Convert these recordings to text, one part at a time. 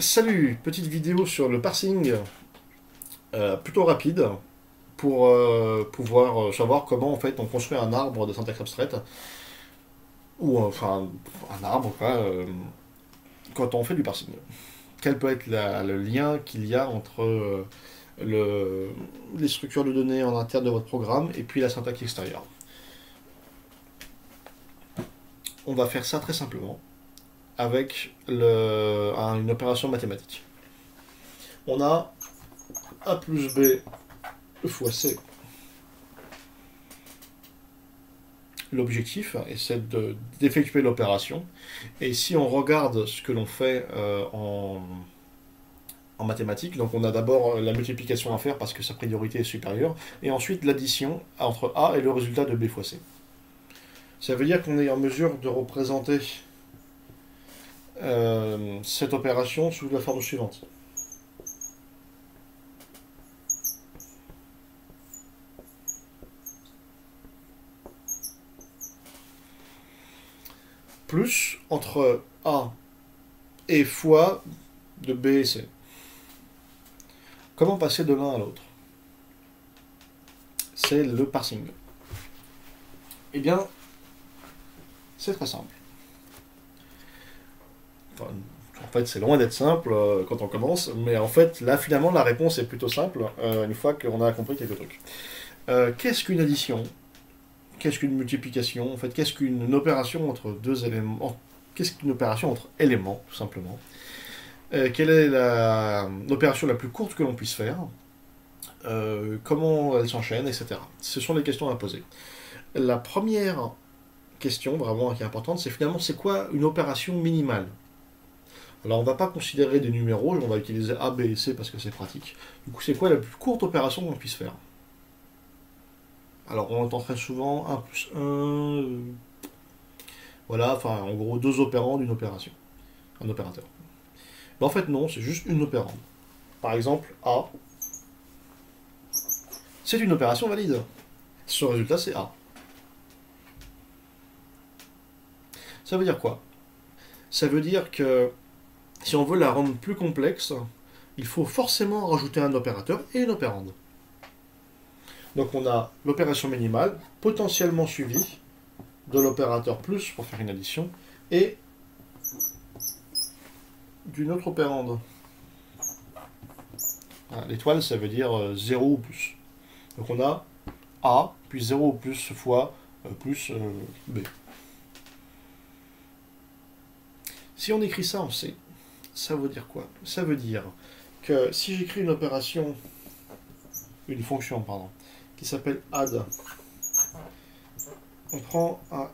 Salut, petite vidéo sur le parsing plutôt rapide pour pouvoir savoir comment en fait on construit un arbre de syntaxe abstraite ou enfin un arbre quoi, quand on fait du parsing. Quel peut être le lien qu'il y a entre les structures de données en interne de votre programme et puis la syntaxe extérieure. On va faire ça très simplement avec une opération mathématique. On a a plus b fois c. L'objectif, c'est d'effectuer l'opération. Et si on regarde ce que l'on fait en mathématiques, donc on a d'abord la multiplication à faire parce que sa priorité est supérieure, et ensuite l'addition entre A et le résultat de B fois C. Ça veut dire qu'on est en mesure de représenter cette opération sous la forme suivante. Plus entre A et fois de B et C. Comment passer de l'un à l'autre? C'est le parsing. Eh bien, c'est très simple. Enfin, en fait, c'est loin d'être simple quand on commence, mais en fait, là, finalement, la réponse est plutôt simple une fois qu'on a compris quelques trucs. Qu'est-ce qu'une addition? Qu'est-ce qu'une multiplication? En fait, qu'est-ce qu'une opération entre deux éléments? Qu'est-ce qu'une opération entre éléments, tout simplement? Quelle est l'opération la plus courte que l'on puisse faire? Comment elle s'enchaîne, etc. Ce sont les questions à poser. La première question, vraiment qui est importante, c'est finalement c'est quoi une opération minimale? Alors on ne va pas considérer des numéros, on va utiliser A, B et C parce que c'est pratique. Du coup, c'est quoi la plus courte opération qu'on puisse faire? Alors on entend très souvent 1 plus 1, voilà, enfin en gros deux opérants d'une opération, un opérateur. Mais en fait non, c'est juste une opérande. Par exemple, A, c'est une opération valide. Ce résultat c'est A. Ça veut dire quoi? Ça veut dire que si on veut la rendre plus complexe, il faut forcément rajouter un opérateur et une opérande. Donc on a l'opération minimale, potentiellement suivie de l'opérateur plus pour faire une addition, et d'une autre opérande. L'étoile, ça veut dire 0 ou plus. Donc on a A, puis 0 ou plus fois plus B. Si on écrit ça en C, ça veut dire quoi? Ça veut dire que si j'écris une fonction, qui s'appelle add, on prend un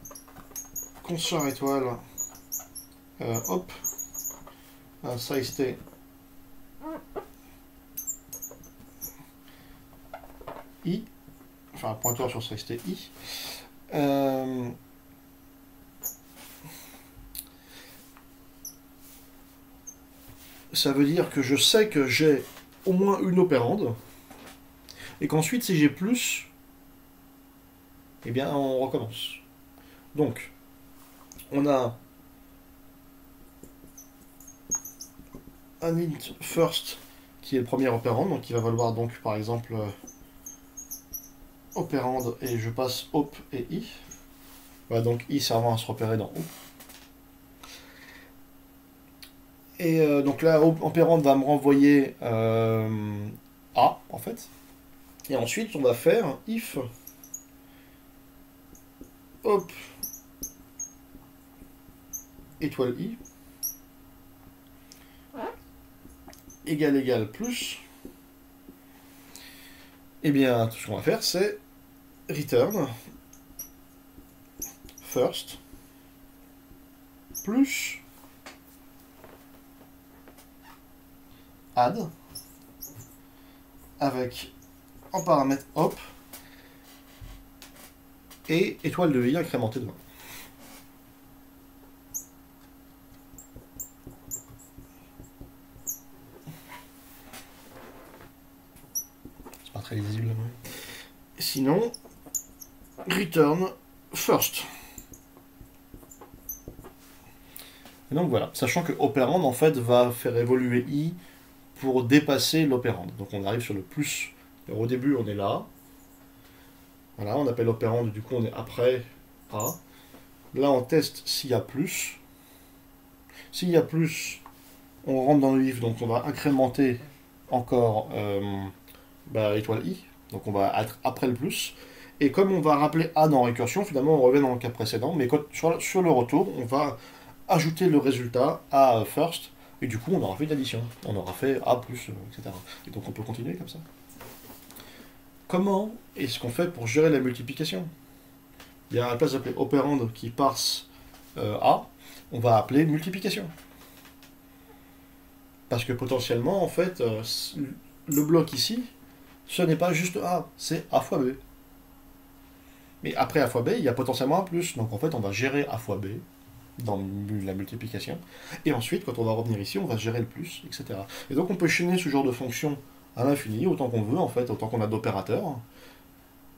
consoeur étoile, hop, un size t, i, enfin un pointeur sur size t, i, ça veut dire que je sais que j'ai au moins une opérande, et qu'ensuite, si j'ai plus, eh bien, on recommence. Donc, on a un int first qui est le premier opérande, donc qui va valoir donc par exemple opérande, et je passe op et i. Voilà, donc i servant à se repérer dans o. Et donc là, opérande va me renvoyer a, en fait. Et ensuite, on va faire if hop étoile i égal plus. Et bien, tout ce qu'on va faire, c'est return first plus add avec en paramètre hop et étoile de i incrémentée de 1. C'est pas très lisible. Sinon, return first. Donc voilà, sachant que opérande en fait va faire évoluer i pour dépasser l'opérande. Donc on arrive sur le plus. Alors, au début on est là. Voilà, on appelle opérande, du coup on est après a. Là on teste s'il y a plus. S'il y a plus, on rentre dans le if, donc on va incrémenter encore étoile i. Donc on va être après le plus. Et comme on va rappeler a dans récursion, finalement on revient dans le cas précédent, mais sur le retour, on va ajouter le résultat à first, et du coup on aura fait l'addition. On aura fait a plus, etc. Et donc on peut continuer comme ça. Comment est-ce qu'on fait pour gérer la multiplication? Il y a à la place d'appeler opérande qui parse a, on va appeler multiplication. Parce que potentiellement, en fait, le bloc ici, ce n'est pas juste a, c'est a fois b. Mais après a fois b, il y a potentiellement a plus. Donc en fait, on va gérer a fois b dans la multiplication. Et ensuite, quand on va revenir ici, on va gérer le plus, etc. Et donc on peut chaîner ce genre de fonction à l'infini, autant qu'on veut, en fait, autant qu'on a d'opérateurs.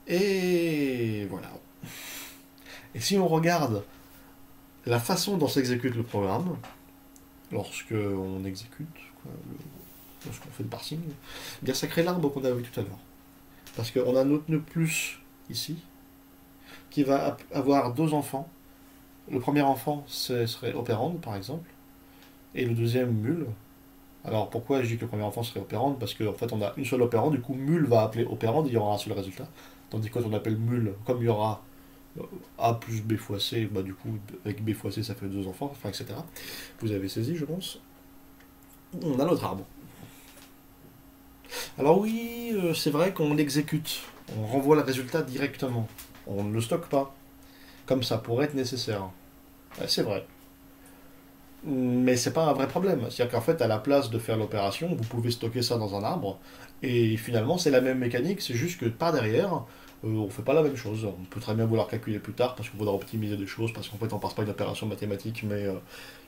Et voilà. Et si on regarde la façon dont s'exécute le programme, lorsque on exécute, lorsqu'on fait le parsing, eh bien ça crée l'arbre qu'on a vu tout à l'heure. Parce qu'on a notre nœud plus ici, qui va avoir deux enfants. Le premier enfant, ce serait opérande, par exemple, et le deuxième, mul. Alors pourquoi je dis que le premier enfant serait opérande? Parce qu'en fait on a une seule opérande, du coup mul va appeler opérande, et il y aura un seul résultat. Tandis que quand on appelle mul, comme il y aura a plus b fois c, bah du coup avec b fois c ça fait deux enfants, enfin etc. Vous avez saisi je pense. On a notre arbre. Alors oui, c'est vrai qu'on l'exécute, on renvoie le résultat directement, on ne le stocke pas, comme ça pourrait être nécessaire. C'est vrai. Mais c'est pas un vrai problème. C'est-à-dire qu'en fait, à la place de faire l'opération, vous pouvez stocker ça dans un arbre, et finalement c'est la même mécanique, c'est juste que par derrière, on fait pas la même chose. On peut très bien vouloir calculer plus tard parce qu'on voudra optimiser des choses, parce qu'en fait on passe pas une opération mathématique, mais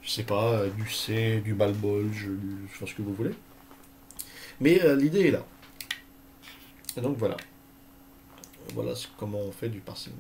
je sais pas, du C, du balbolge, je sais ce que vous voulez. Mais l'idée est là. Et donc voilà. Voilà comment on fait du parsing.